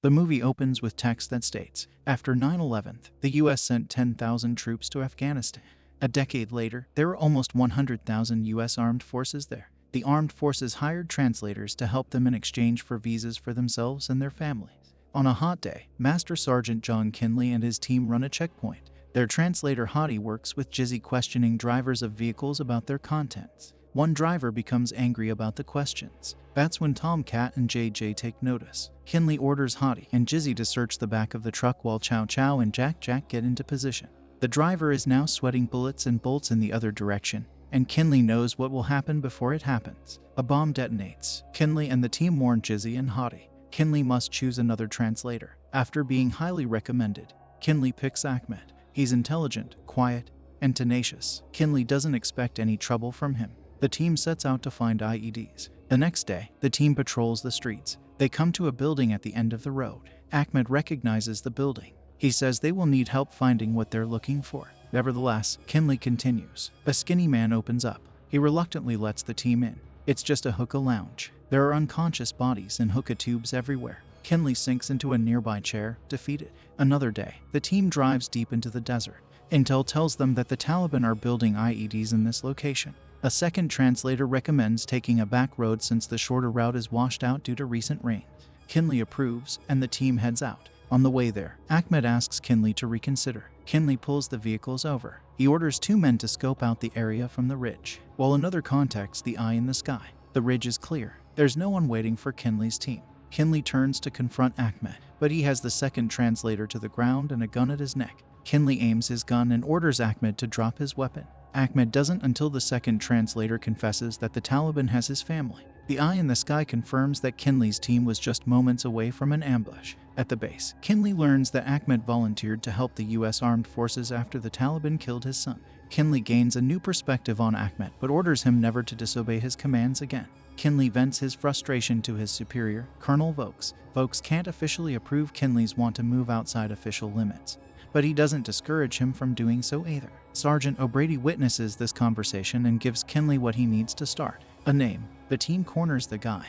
The movie opens with text that states, "After 9/11, the U.S. sent 10,000 troops to Afghanistan. A decade later, there were almost 100,000 U.S. armed forces there. The armed forces hired translators to help them in exchange for visas for themselves and their families. On a hot day, Master Sergeant John Kinley and his team run a checkpoint. Their translator Hadi works with Jizzy questioning drivers of vehicles about their contents. One driver becomes angry about the questions. That's when Tomcat and JJ take notice. Kinley orders Hadi and Jizzy to search the back of the truck while Chow Chow and Jack get into position. The driver is now sweating bullets and bolts in the other direction, and Kinley knows what will happen before it happens. A bomb detonates. Kinley and the team warn Jizzy and Hadi. Kinley must choose another translator. After being highly recommended, Kinley picks Ahmed. He's intelligent, quiet, and tenacious. Kinley doesn't expect any trouble from him. The team sets out to find IEDs. The next day, the team patrols the streets. They come to a building at the end of the road. Ahmed recognizes the building. He says they will need help finding what they're looking for. Nevertheless, Kinley continues. A skinny man opens up. He reluctantly lets the team in. It's just a hookah lounge. There are unconscious bodies and hookah tubes everywhere. Kinley sinks into a nearby chair, defeated. Another day, the team drives deep into the desert. Intel tells them that the Taliban are building IEDs in this location. A second translator recommends taking a back road since the shorter route is washed out due to recent rains. Kinley approves, and the team heads out. On the way there, Ahmed asks Kinley to reconsider. Kinley pulls the vehicles over. He orders two men to scope out the area from the ridge, while another contacts the eye in the sky. The ridge is clear. There's no one waiting for Kinley's team. Kinley turns to confront Ahmed, but he has the second translator to the ground and a gun at his neck. Kinley aims his gun and orders Ahmed to drop his weapon. Ahmed doesn't until the second translator confesses that the Taliban has his family. The eye in the sky confirms that Kinley's team was just moments away from an ambush. At the base, Kinley learns that Ahmed volunteered to help the U.S. Armed Forces after the Taliban killed his son. Kinley gains a new perspective on Ahmed but orders him never to disobey his commands again. Kinley vents his frustration to his superior, Colonel Vokes. Vokes can't officially approve Kinley's want to move outside official limits, but he doesn't discourage him from doing so either. Sergeant O'Brady witnesses this conversation and gives Kinley what he needs to start: a name. The team corners the guy,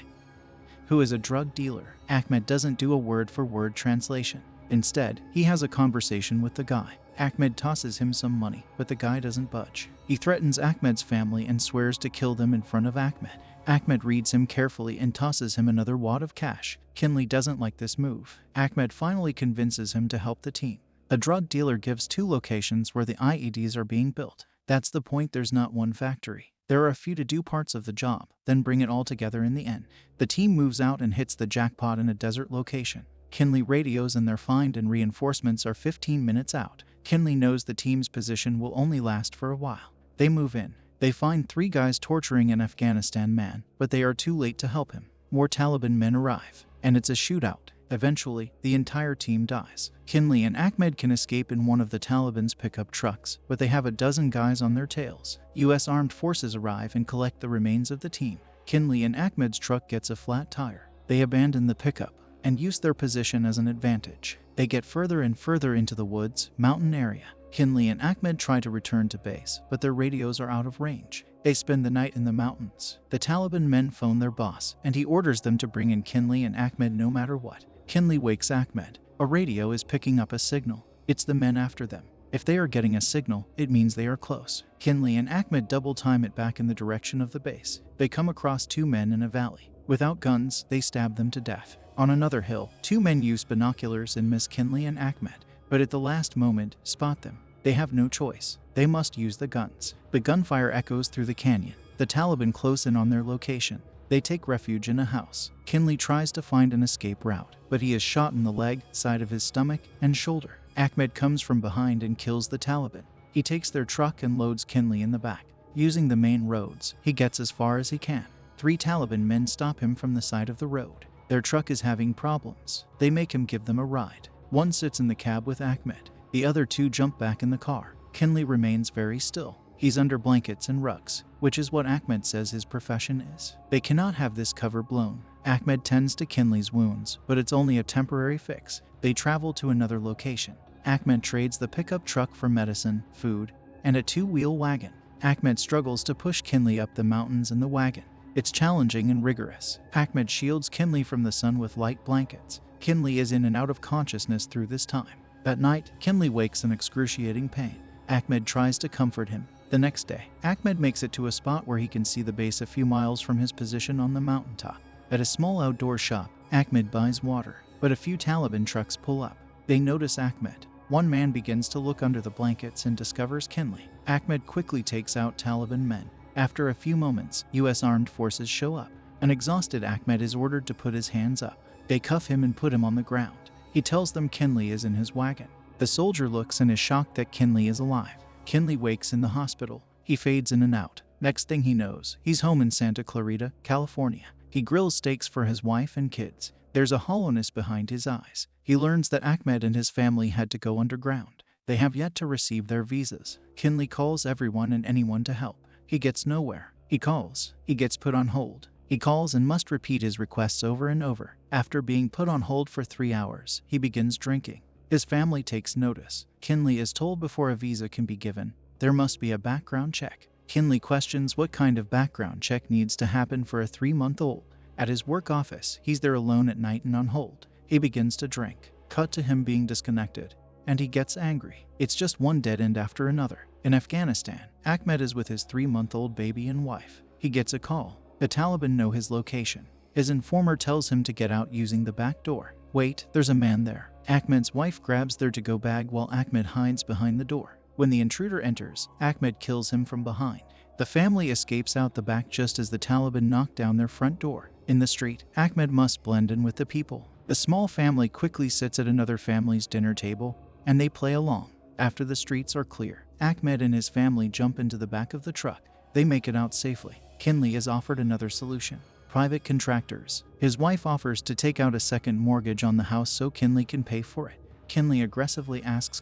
who is a drug dealer. Ahmed doesn't do a word-for-word translation. Instead, he has a conversation with the guy. Ahmed tosses him some money, but the guy doesn't budge. He threatens Ahmed's family and swears to kill them in front of Ahmed. Ahmed reads him carefully and tosses him another wad of cash. Kinley doesn't like this move. Ahmed finally convinces him to help the team. A drug dealer gives two locations where the IEDs are being built. That's the point, there's not one factory. There are a few to do parts of the job, then bring it all together in the end. The team moves out and hits the jackpot in a desert location. Kinley radios and their find and reinforcements are 15 minutes out. Kinley knows the team's position will only last for a while. They move in. They find three guys torturing an Afghanistan man, but they are too late to help him. More Taliban men arrive, and it's a shootout. Eventually, the entire team dies. Kinley and Ahmed can escape in one of the Taliban's pickup trucks, but they have a dozen guys on their tails. U.S. Armed Forces arrive and collect the remains of the team. Kinley and Ahmed's truck gets a flat tire. They abandon the pickup and use their position as an advantage. They get further and further into the woods, mountain area. Kinley and Ahmed try to return to base, but their radios are out of range. They spend the night in the mountains. The Taliban men phone their boss, and he orders them to bring in Kinley and Ahmed no matter what. Kinley wakes Ahmed. A radio is picking up a signal. It's the men after them. If they are getting a signal, it means they are close. Kinley and Ahmed double time it back in the direction of the base. They come across two men in a valley. Without guns, they stab them to death. On another hill, two men use binoculars and miss Kinley and Ahmed, but at the last moment, spot them. They have no choice. They must use the guns. The gunfire echoes through the canyon. The Taliban close in on their location. They take refuge in a house. Kinley tries to find an escape route, but he is shot in the leg, side of his stomach, and shoulder. Ahmed comes from behind and kills the Taliban. He takes their truck and loads Kinley in the back. Using the main roads, he gets as far as he can. Three Taliban men stop him from the side of the road. Their truck is having problems. They make him give them a ride. One sits in the cab with Ahmed. The other two jump back in the car. Kinley remains very still. He's under blankets and rugs, which is what Ahmed says his profession is. They cannot have this cover blown. Ahmed tends to Kinley's wounds, but it's only a temporary fix. They travel to another location. Ahmed trades the pickup truck for medicine, food, and a two-wheel wagon. Ahmed struggles to push Kinley up the mountains in the wagon. It's challenging and rigorous. Ahmed shields Kinley from the sun with light blankets. Kinley is in and out of consciousness through this time. That night, Kinley wakes in excruciating pain. Ahmed tries to comfort him. The next day, Ahmed makes it to a spot where he can see the base a few miles from his position on the mountaintop. At a small outdoor shop, Ahmed buys water, but a few Taliban trucks pull up. They notice Ahmed. One man begins to look under the blankets and discovers Kinley. Ahmed quickly takes out Taliban men. After a few moments, U.S. armed forces show up. An exhausted Ahmed is ordered to put his hands up. They cuff him and put him on the ground. He tells them Kinley is in his wagon. The soldier looks and is shocked that Kinley is alive. Kinley wakes in the hospital. He fades in and out. Next thing he knows, he's home in Santa Clarita, California. He grills steaks for his wife and kids. There's a hollowness behind his eyes. He learns that Ahmed and his family had to go underground. They have yet to receive their visas. Kinley calls everyone and anyone to help. He gets nowhere. He calls. He gets put on hold. He calls and must repeat his requests over and over. After being put on hold for 3 hours, he begins drinking. His family takes notice. Kinley is told before a visa can be given, there must be a background check. Kinley questions what kind of background check needs to happen for a 3-month-old. At his work office, he's there alone at night and on hold. He begins to drink. Cut to him being disconnected. And he gets angry. It's just one dead end after another. In Afghanistan, Ahmed is with his 3-month-old baby and wife. He gets a call. The Taliban know his location. His informer tells him to get out using the back door. Wait, there's a man there. Ahmed's wife grabs their to-go bag while Ahmed hides behind the door. When the intruder enters, Ahmed kills him from behind. The family escapes out the back just as the Taliban knock down their front door. In the street, Ahmed must blend in with the people. The small family quickly sits at another family's dinner table, and they play along. After the streets are clear, Ahmed and his family jump into the back of the truck. They make it out safely. Kinley is offered another solution. Private contractors. His wife offers to take out a second mortgage on the house so Kinley can pay for it. Kinley aggressively asks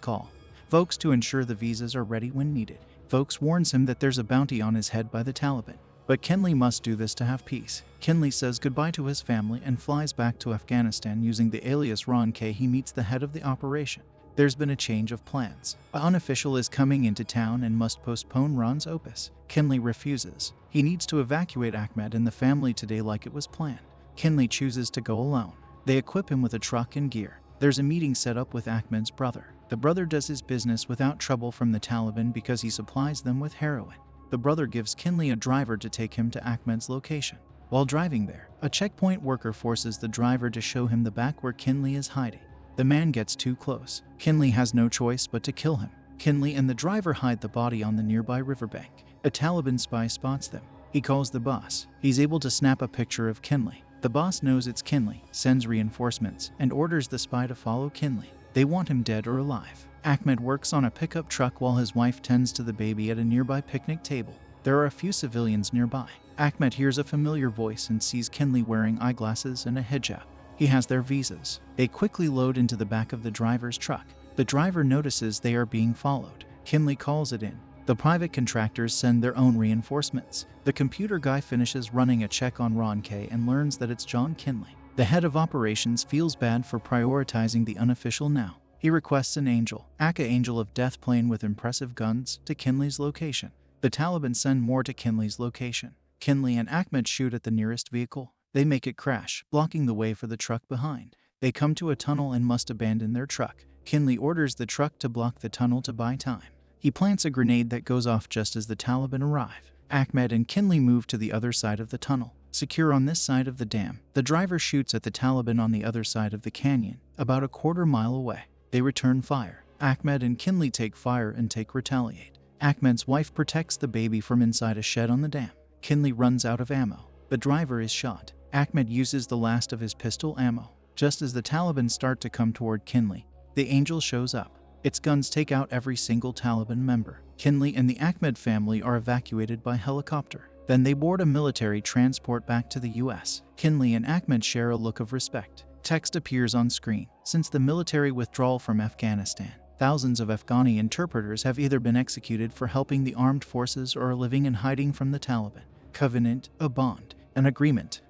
folks to ensure the visas are ready when needed. Folks warns him that there's a bounty on his head by the Taliban. But Kinley must do this to have peace. Kinley says goodbye to his family and flies back to Afghanistan using the alias Ron K. He meets the head of the operation. There's been a change of plans. An unofficial is coming into town and must postpone Ron's opus. Kinley refuses. He needs to evacuate Ahmed and the family today like it was planned. Kinley chooses to go alone. They equip him with a truck and gear. There's a meeting set up with Ahmed's brother. The brother does his business without trouble from the Taliban because he supplies them with heroin. The brother gives Kinley a driver to take him to Ahmed's location. While driving there, a checkpoint worker forces the driver to show him the back where Kinley is hiding. The man gets too close. Kinley has no choice but to kill him. Kinley and the driver hide the body on the nearby riverbank. A Taliban spy spots them. He calls the boss. He's able to snap a picture of Kinley. The boss knows it's Kinley, sends reinforcements, and orders the spy to follow Kinley. They want him dead or alive. Ahmed works on a pickup truck while his wife tends to the baby at a nearby picnic table. There are a few civilians nearby. Ahmed hears a familiar voice and sees Kinley wearing eyeglasses and a hijab. He has their visas. They quickly load into the back of the driver's truck. The driver notices they are being followed. Kinley calls it in. The private contractors send their own reinforcements. The computer guy finishes running a check on Ron K and learns that it's John Kinley. The head of operations feels bad for prioritizing the unofficial now. He requests an Aka Angel of Death plane with impressive guns, to Kinley's location. The Taliban send more to Kinley's location. Kinley and Ahmed shoot at the nearest vehicle. They make it crash, blocking the way for the truck behind. They come to a tunnel and must abandon their truck. Kinley orders the truck to block the tunnel to buy time. He plants a grenade that goes off just as the Taliban arrive. Ahmed and Kinley move to the other side of the tunnel. Secure on this side of the dam, the driver shoots at the Taliban on the other side of the canyon, about a quarter mile away. They return fire. Ahmed and Kinley take fire and retaliate. Ahmed's wife protects the baby from inside a shed on the dam. Kinley runs out of ammo. The driver is shot. Ahmed uses the last of his pistol ammo. Just as the Taliban start to come toward Kinley, the Angel shows up. Its guns take out every single Taliban member. Kinley and the Ahmed family are evacuated by helicopter. Then they board a military transport back to the US. Kinley and Ahmed share a look of respect. Text appears on screen. Since the military withdrawal from Afghanistan, thousands of Afghani interpreters have either been executed for helping the armed forces or are living in hiding from the Taliban. Covenant, a bond, an agreement.